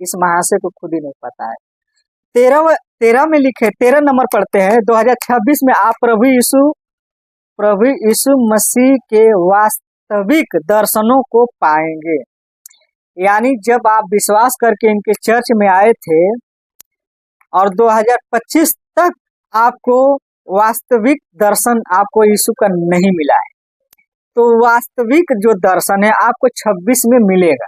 इस महाशय को खुद ही नहीं पता है। 13 में लिखे, 13 नंबर पढ़ते हैं। 2026 में आप प्रभु यीशु मसीह के वास्तविक दर्शनों को पाएंगे। यानी जब आप विश्वास करके इनके चर्च में आए थे और 2025 तक आपको वास्तविक दर्शन आपको यीशु का नहीं मिला है, तो वास्तविक जो दर्शन है आपको 26 में मिलेगा।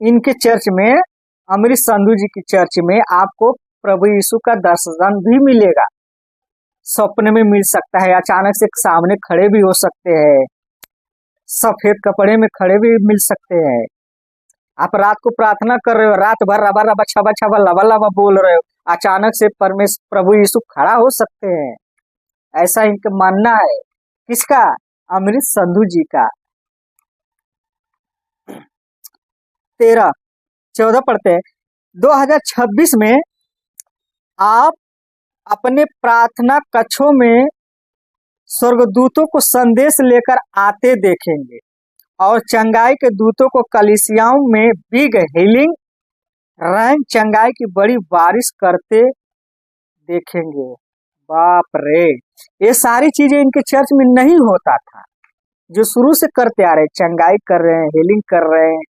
इनके चर्च में, अमृत संधू जी की चर्च में आपको प्रभु यीशु का दर्शन भी मिलेगा। सपने में मिल सकता है, अचानक से सामने खड़े भी हो सकते हैं, सफेद कपड़े में खड़े भी मिल सकते हैं। आप रात को प्रार्थना कर रहे हो, रात भर रबा रबा छबा छबा लबा लबा बोल रहे हो, अचानक से परमेश्वर प्रभु यीशु खड़ा हो सकते हैं। ऐसा इनका मानना है। किसका? अमृत संधू जी का। 14 पढ़ते हैं। 2026 में आप अपने प्रार्थना कक्षों में स्वर्गदूतों को संदेश लेकर आते देखेंगे और चंगाई के दूतों को कलीसियाओं में बिग हीलिंग रैन चंगाई की बड़ी बारिश करते देखेंगे। बाप रे, ये सारी चीजें इनके चर्च में नहीं होता था, जो शुरू से करते आ रहे। चंगाई कर रहे हैं, हीलिंग कर रहे हैं,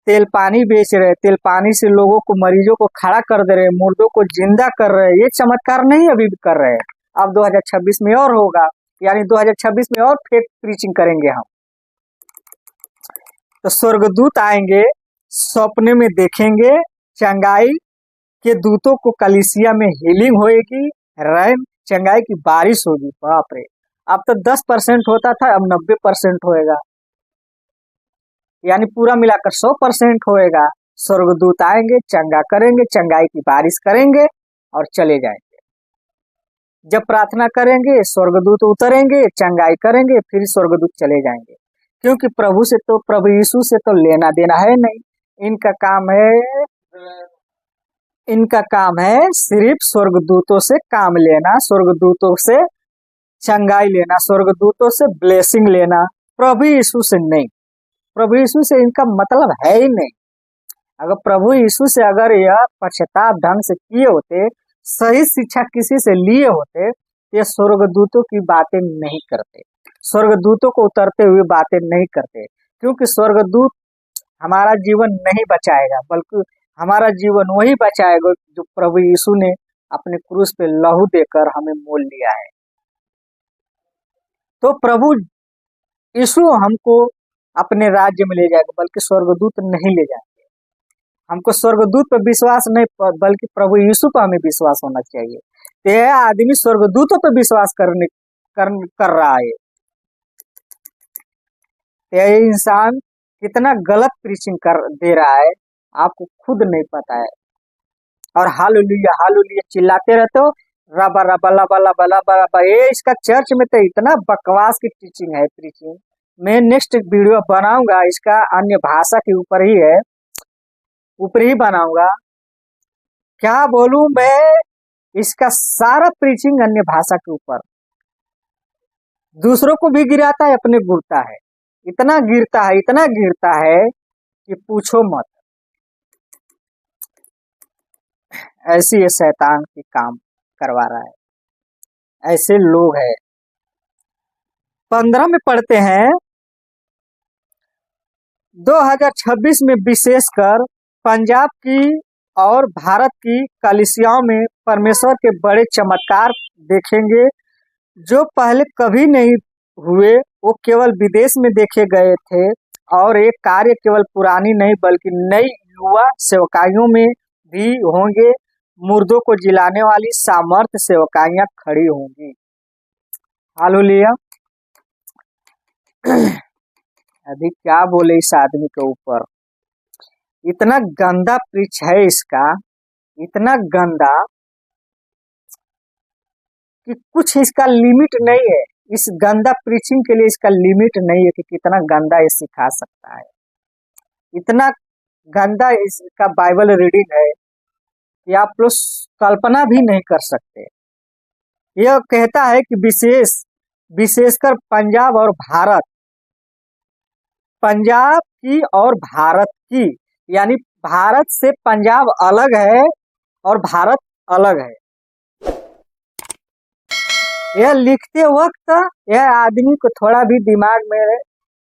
तेल पानी बेच रहे हैं, तेल पानी से लोगों को, मरीजों को खड़ा कर दे रहे हैं, मुर्दों को जिंदा कर रहे हैं। ये चमत्कार नहीं अभी भी कर रहे हैं। अब 2026 में और होगा, यानी 2026 में और फेक प्रीचिंग करेंगे हम। तो स्वर्गदूत आएंगे, सपने में देखेंगे, चंगाई के दूतों को कलीसिया में हीलिंग होएगी, रैन चंगाई की बारिश होगी। बाप रे, अब तो 10% होता था, अब 90% होएगा, यानी पूरा मिलाकर 100% होएगा। स्वर्गदूत आएंगे, चंगा करेंगे, चंगाई की बारिश करेंगे और चले जाएंगे। जब प्रार्थना करेंगे स्वर्गदूत उतरेंगे, चंगाई करेंगे, फिर स्वर्गदूत चले जाएंगे। क्योंकि प्रभु यीशु से तो लेना देना है नहीं। इनका काम है सिर्फ स्वर्गदूतों से काम लेना, स्वर्गदूतों से चंगाई लेना, स्वर्गदूतों से ब्लेसिंग लेना, प्रभु यीशु से नहीं। प्रभु यीशु से इनका मतलब है ही नहीं। अगर प्रभु यीशु से अगर यह पश्चाताप ढंग से किए होते, सही शिक्षा किसी से लिए होते, ये स्वर्गदूतों की बातें नहीं करते, स्वर्गदूतों को उतरते हुए बातें नहीं करते। क्योंकि स्वर्गदूत हमारा जीवन नहीं बचाएगा, बल्कि हमारा जीवन वही बचाएगा जो प्रभु यीशु ने अपने क्रूस पे लहू देकर हमें मोल लिया है। तो प्रभु यीशु हमको अपने राज्य में ले जाएगा, बल्कि स्वर्गदूत नहीं ले जाएंगे। हमको स्वर्गदूत पर विश्वास नहीं, बल्कि प्रभु यीशु पर हमें विश्वास होना चाहिए। तो यह आदमी स्वर्गदूतों पर विश्वास कर रहा है। यह इंसान कितना गलत प्रीचिंग कर दे रहा है, आपको खुद नहीं पता है। और हालेलुया हालेलुया चिल्लाते रहते हो, रबा रबा लबा लबा लबा लबा। ये इसका चर्च में तो इतना बकवास की टीचिंग है, प्रीचिंग। मैं नेक्स्ट वीडियो बनाऊंगा, इसका अन्य भाषा के ऊपर ही है, ऊपर ही बनाऊंगा। क्या बोलूं मैं, इसका सारा प्रीचिंग अन्य भाषा के ऊपर। दूसरों को भी गिराता है, अपने गिरता है, इतना गिरता है, इतना गिरता है कि पूछो मत। ऐसी ये शैतान की काम करवा रहा है, ऐसे लोग हैं। 15 में पढ़ते हैं। 2026 में विशेषकर पंजाब की और भारत की कलीसियाओं में परमेश्वर के बड़े चमत्कार देखेंगे, जो पहले कभी नहीं हुए। वो केवल विदेश में देखे गए थे, और एक कार्य केवल पुरानी नहीं बल्कि नई युवा सेवकाइयों में भी होंगे। मुर्दों को जिलाने वाली सामर्थ सेवकाइयां खड़ी होंगी। हालेलुया। अभी क्या बोले इस आदमी के ऊपर, इतना गंदा प्रीच है इसका, इतना गंदा कि कुछ इसका लिमिट नहीं है। इस गंदा प्रीचिंग के लिए इसका लिमिट नहीं है कि कितना गंदा ये सिखा सकता है। इतना गंदा इसका बाइबल रीडिंग है कि आप लोग कल्पना भी नहीं कर सकते। यह कहता है कि विशेषकर पंजाब और भारत पंजाब की और भारत की, यानी भारत से पंजाब अलग है और भारत अलग है। यह लिखते वक्त यह आदमी को थोड़ा भी दिमाग में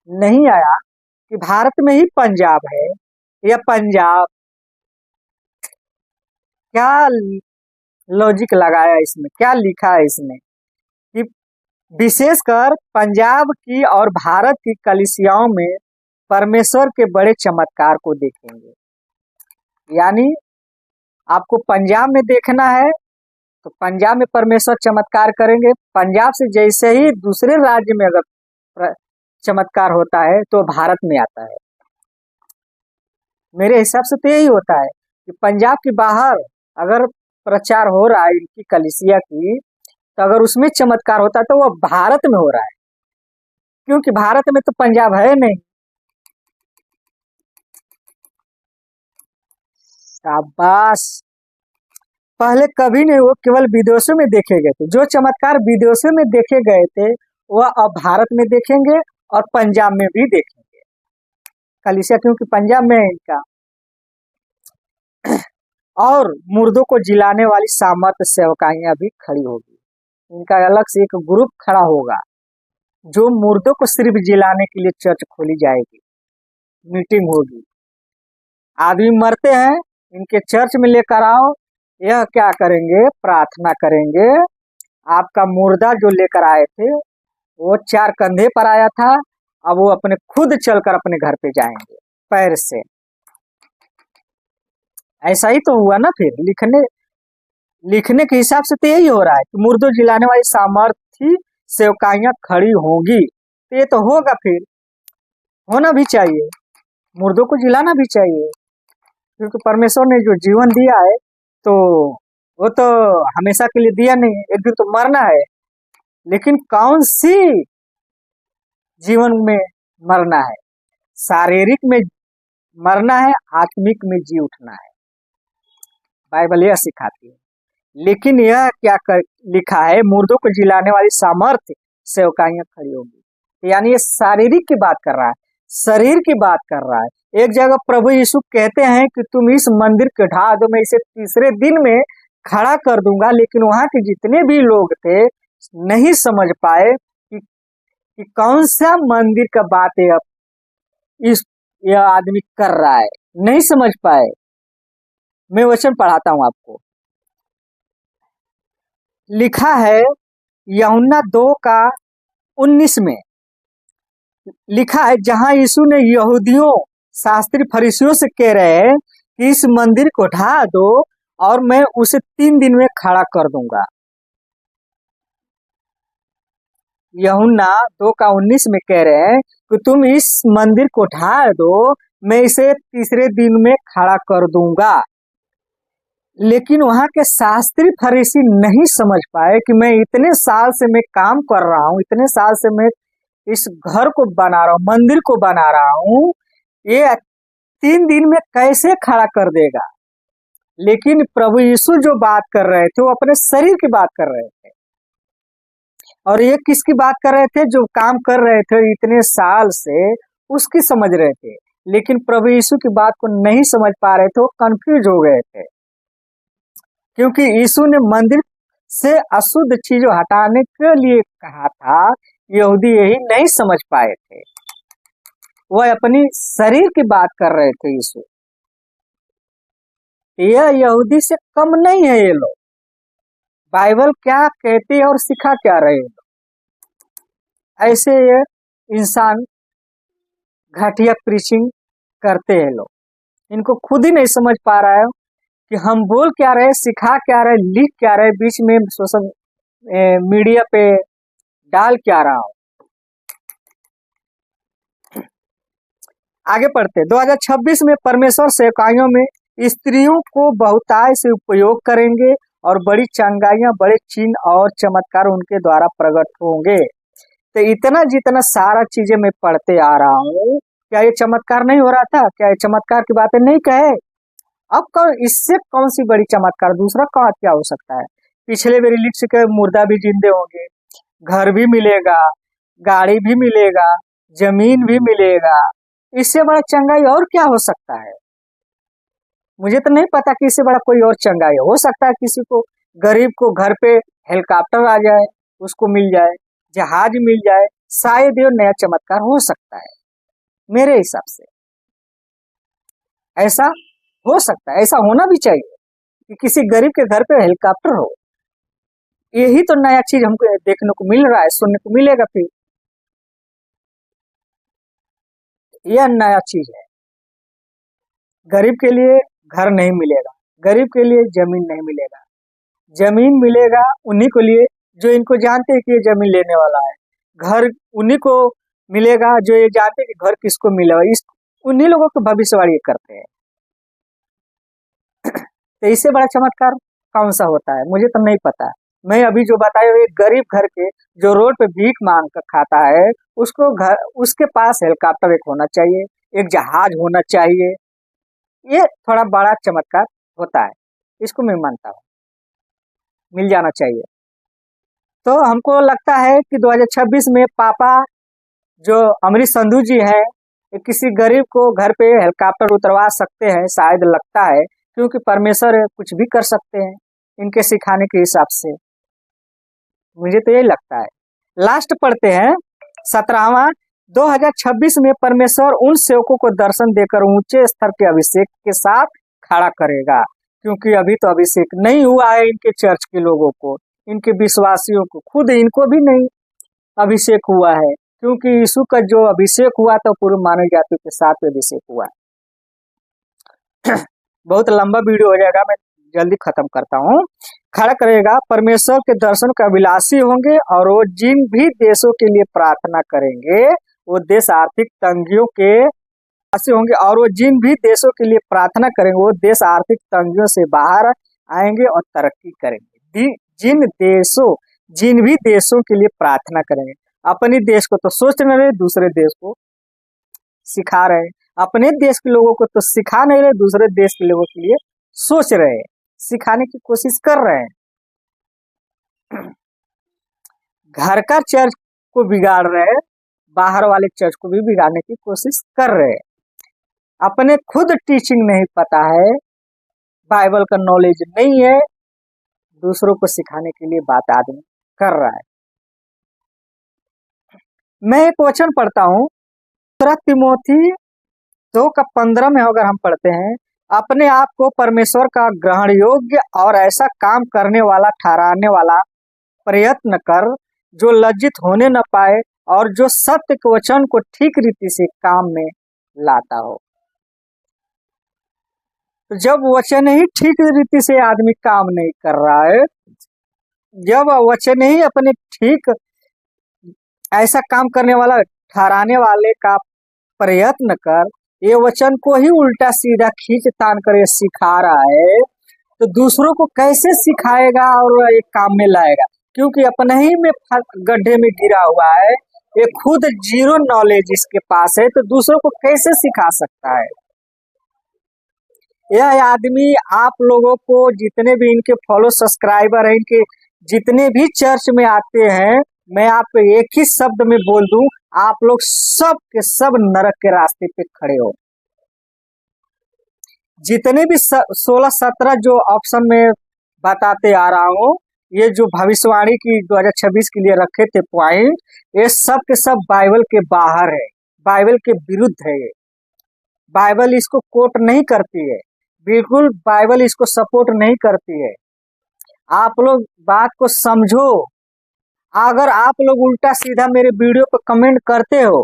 नहीं आया कि भारत में ही पंजाब है या पंजाब, क्या लॉजिक लगाया इसमें, क्या लिखा है इसमें कि विशेषकर पंजाब की और भारत की कलीसियाओं में परमेश्वर के बड़े चमत्कार को देखेंगे। यानी आपको पंजाब में देखना है तो पंजाब में परमेश्वर चमत्कार करेंगे। पंजाब से जैसे ही दूसरे राज्य में अगर चमत्कार होता है तो भारत में आता है। मेरे हिसाब से तो यही होता है कि पंजाब के बाहर अगर प्रचार हो रहा है इनकी कलीसिया की, तो अगर उसमें चमत्कार होता है तो वह भारत में हो रहा है, क्योंकि भारत में तो पंजाब है नहीं। शाबाश। पहले कभी नहीं, वो केवल विदेशों में देखे गए थे। जो चमत्कार विदेशों में देखे गए थे वह अब भारत में देखेंगे और पंजाब में भी देखेंगे कलीसिया, क्योंकि पंजाब में है इनका। और मुर्दों को जिलाने वाली सामर्थ सेवकाइयां भी खड़ी होगी। इनका अलग से एक ग्रुप खड़ा होगा जो मुर्दों को सिर्फ जिलाने के लिए चर्च खोली जाएगी, मीटिंग होगी। आदमी मरते हैं, इनके चर्च में लेकर आओ। यह क्या करेंगे? प्रार्थना करेंगे। आपका मुर्दा जो लेकर आए थे वो 4 कंधे पर आया था, अब वो अपने खुद चलकर अपने घर पे जाएंगे पैर से। ऐसा ही तो हुआ ना। फिर लिखने के हिसाब से तो यही हो रहा है कि मुर्दों जिलाने वाली सामर्थी सेवकाइयां खड़ी होंगी। तो ये तो होगा, फिर होना भी चाहिए, मुर्दों को जिलाना भी चाहिए, क्योंकि परमेश्वर ने जो जीवन दिया है तो वो तो हमेशा के लिए दिया नहीं, एक दिन तो मरना है। लेकिन कौन सी जीवन में मरना है? शारीरिक में मरना है, आत्मिक में जी उठना है, बाइबल यह सिखाती है। लेकिन यह क्या लिखा है? मुर्दों को जिलाने वाली सामर्थ्य सेवकाइयां खड़ी होगी। यानी ये शारीरिक की बात कर रहा है, शरीर की बात कर रहा है। एक जगह प्रभु यीशु कहते हैं कि तुम इस मंदिर को ढा दो, मैं इसे तीसरे दिन में खड़ा कर दूंगा। लेकिन वहां के जितने भी लोग थे नहीं समझ पाए कि कौन सा मंदिर का बात है यह आदमी कर रहा है, नहीं समझ पाए। मैं वचन पढ़ाता हूं आपको। लिखा है यूहन्ना 2:19 में लिखा है, जहां यीशु ने यहूदियों शास्त्री फरीसियों से कह रहे हैं कि इस मंदिर को ढा दो और मैं उसे 3 दिन में खड़ा कर दूंगा। यूहन्ना 2:19 में कह रहे हैं कि तुम इस मंदिर को ढा दो, मैं इसे तीसरे दिन में खड़ा कर दूंगा। लेकिन वहां के शास्त्री फरीसी नहीं समझ पाए कि मैं इतने साल से मैं काम कर रहा हूँ, इतने साल से मैं इस घर को बना रहा हूँ, मंदिर को बना रहा हूँ, ये 3 दिन में कैसे खड़ा कर देगा। लेकिन प्रभु यीशु जो बात कर रहे थे वो अपने शरीर की बात कर रहे थे, और ये किसकी बात कर रहे थे? जो काम कर रहे थे इतने साल से, उसकी समझ रहे थे। लेकिन प्रभु यीशु की बात को नहीं समझ पा रहे थे, वो कंफ्यूज हो गए थे, क्योंकि यीशु ने मंदिर से अशुद्ध चीजों हटाने के लिए कहा था। यहूदी यही नहीं समझ पाए थे, वह अपनी शरीर की बात कर रहे थे। यीशु, यह यहूदी से कम नहीं है ये लोग। बाइबल क्या कहती है और सिखा क्या रहे हैं। ऐसे ये इंसान घटिया प्रीचिंग करते हैं लोग, इनको खुद ही नहीं समझ पा रहा है कि हम बोल क्या रहे, सिखा क्या रहे, लिख क्या रहे, बीच में सोशल मीडिया पे डाल क्या रहा हूं। आगे पढ़ते। 2026 में परमेश्वर सेवकाइयों में स्त्रियों को बहुतायत से उपयोग करेंगे और बड़ी चंगाइयां, बड़े चिन्ह और चमत्कार उनके द्वारा प्रकट होंगे। तो इतना जितना सारा चीजें मैं पढ़ते आ रहा हूँ, क्या ये चमत्कार नहीं हो रहा था? क्या ये चमत्कार की बातें नहीं कहे? अब इससे कौन सी बड़ी चमत्कार दूसरा क्या हो सकता है? पिछले मेरे लिख चुके मुर्दा भी जिंदे होंगे, घर भी मिलेगा, गाड़ी भी मिलेगा, जमीन भी मिलेगा, इससे बड़ा चंगाई और क्या हो सकता है? मुझे तो नहीं पता कि इससे बड़ा कोई और चंगाई हो सकता है। किसी को, गरीब को घर पे हेलीकॉप्टर आ जाए, उसको मिल जाए, जहाज मिल जाए, शायद ये नया चमत्कार हो सकता है। मेरे हिसाब से ऐसा हो सकता है, ऐसा होना भी चाहिए कि किसी गरीब के घर पे हेलीकॉप्टर हो। यही तो नया चीज हमको देखने को मिल रहा है, सुनने को मिलेगा। फिर यह नया चीज है। गरीब के लिए घर नहीं मिलेगा, गरीब के लिए जमीन नहीं मिलेगा, जमीन मिलेगा उन्हीं को लिए जो इनको जानते हैं कि ये जमीन लेने वाला है। घर उन्हीं को मिलेगा जो ये जानते हैं कि घर किसको मिलेगा। इस उन्हीं लोगों की भविष्यवाणी करते हैं। तो इससे बड़ा चमत्कार कौन सा होता है? मुझे तो नहीं पता। मैं अभी जो बताया, एक गरीब घर के जो रोड पे भीख मांग कर खाता है, उसको घर, उसके पास हेलीकॉप्टर एक होना चाहिए, एक जहाज होना चाहिए। ये थोड़ा बड़ा चमत्कार होता है, इसको मैं मानता हूँ, मिल जाना चाहिए। तो हमको लगता है कि 2026 में पापा जो अमरीश संधू जी हैं, किसी गरीब को घर पे हेलीकॉप्टर उतरवा सकते हैं, शायद लगता है, क्योंकि परमेश्वर कुछ भी कर सकते हैं इनके सिखाने के हिसाब से। मुझे तो यही लगता है। लास्ट पढ़ते हैं 17वां। 2026 में परमेश्वर उन सेवकों को दर्शन देकर ऊंचे स्तर के अभिषेक के साथ खड़ा करेगा, क्योंकि अभी तो अभिषेक नहीं हुआ है इनके चर्च के लोगों को, इनके विश्वासियों को, खुद इनको भी नहीं अभिषेक हुआ है, क्योंकि यीशु का जो अभिषेक हुआ तो पूर्व मानव जाति के साथ अभिषेक हुआ। बहुत लंबा वीडियो हो जाएगा, मैं जल्दी खत्म करता हूँ। खड़ा करेगा, परमेश्वर के दर्शन का अभिलाषी होंगे, और वो जिन भी देशों के लिए प्रार्थना करेंगे वो देश आर्थिक तंगियों के अभिलाषी होंगे, और वो जिन भी देशों के लिए प्रार्थना करेंगे वो देश आर्थिक तंगियों से बाहर आएंगे और तरक्की करेंगे। जिन भी देशों के लिए प्रार्थना करेंगे, अपने देश को तो सोच न रहे, दूसरे देश को सिखा रहे हैं। अपने देश के लोगों को तो सिखा नहीं रहे, दूसरे देश के लोगों के लिए सोच रहे हैं, सिखाने की कोशिश कर रहे हैं। घर का चर्च को बिगाड़ रहे हैं, बाहर वाले चर्च को भी बिगाड़ने की कोशिश कर रहे हैं। अपने खुद टीचिंग नहीं पता है, बाइबल का नॉलेज नहीं है, दूसरों को सिखाने के लिए बात आदमी कर रहा है। मैं एक वचन पढ़ता हूँ, 2 तिमोथी 2:15 में अगर हम पढ़ते हैं, अपने आप को परमेश्वर का ग्रहण योग्य और ऐसा काम करने वाला ठहराने वाला प्रयत्न कर, जो लज्जित होने न पाए और जो सत्य के वचन को ठीक रीति से काम में लाता हो। तो जब वचन ही ठीक रीति से आदमी काम नहीं कर रहा है, जब वचन ही अपने ठीक ऐसा काम करने वाला ठहराने वाले का प्रयत्न कर, ये वचन को ही उल्टा सीधा खींच तान कर ये सिखा रहा है, तो दूसरों को कैसे सिखाएगा और एक काम में लाएगा? क्योंकि अपने ही में गड्ढे में गिरा हुआ है, ये खुद जीरो नॉलेज इसके पास है, तो दूसरों को कैसे सिखा सकता है? यह आदमी आप लोगों को, जितने भी इनके फॉलो सब्सक्राइबर हैं, इनके जितने भी चर्च में आते हैं, मैं आपको एक ही शब्द में बोल दूं, आप लोग सब के सब नरक के रास्ते पे खड़े हो। जितने भी 16-17 जो ऑप्शन में बताते आ रहा हूँ, ये जो भविष्यवाणी की 2026 के लिए रखे थे पॉइंट, ये सब के सब बाइबल के बाहर है, बाइबल के विरुद्ध है। ये बाइबल इसको कोट नहीं करती है, बिल्कुल बाइबल इसको सपोर्ट नहीं करती है। आप लोग बात को समझो। अगर आप लोग उल्टा सीधा मेरे वीडियो पर कमेंट करते हो,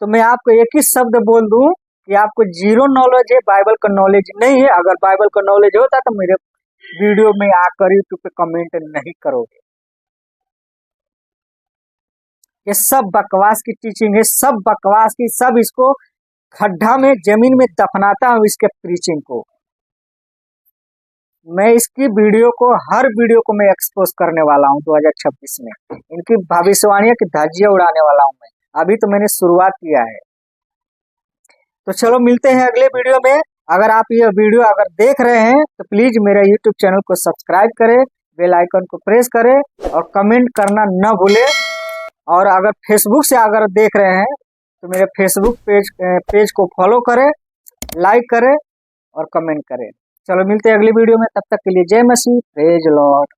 तो मैं आपको एक ही शब्द बोल दूं कि आपको जीरो नॉलेज है, बाइबल का नॉलेज नहीं है। अगर बाइबल का नॉलेज होता तो मेरे वीडियो में आकर यूट्यूब पे कमेंट नहीं करोगे। ये सब बकवास की टीचिंग है, सब बकवास की, सब इसको खड्डा में, जमीन में दफनाता हूँ इसके प्रीचिंग को। मैं इसकी वीडियो को, हर वीडियो को मैं एक्सपोज करने वाला हूँ 2026 में। इनकी भविष्यवाणियों की धज्जियां उड़ाने वाला हूँ मैं। अभी तो मैंने शुरुआत किया है। तो चलो मिलते हैं अगले वीडियो में। अगर आप ये वीडियो अगर देख रहे हैं तो प्लीज मेरा यूट्यूब चैनल को सब्सक्राइब करें, बेल आइकन को प्रेस करें और कमेंट करना न भूलें। और अगर फेसबुक से अगर देख रहे हैं तो मेरे फेसबुक पेज को फॉलो करें, लाइक करें और कमेंट करें। चलो मिलते हैं अगली वीडियो में, तब तक के लिए जय मसीह, प्रेज लॉर्ड।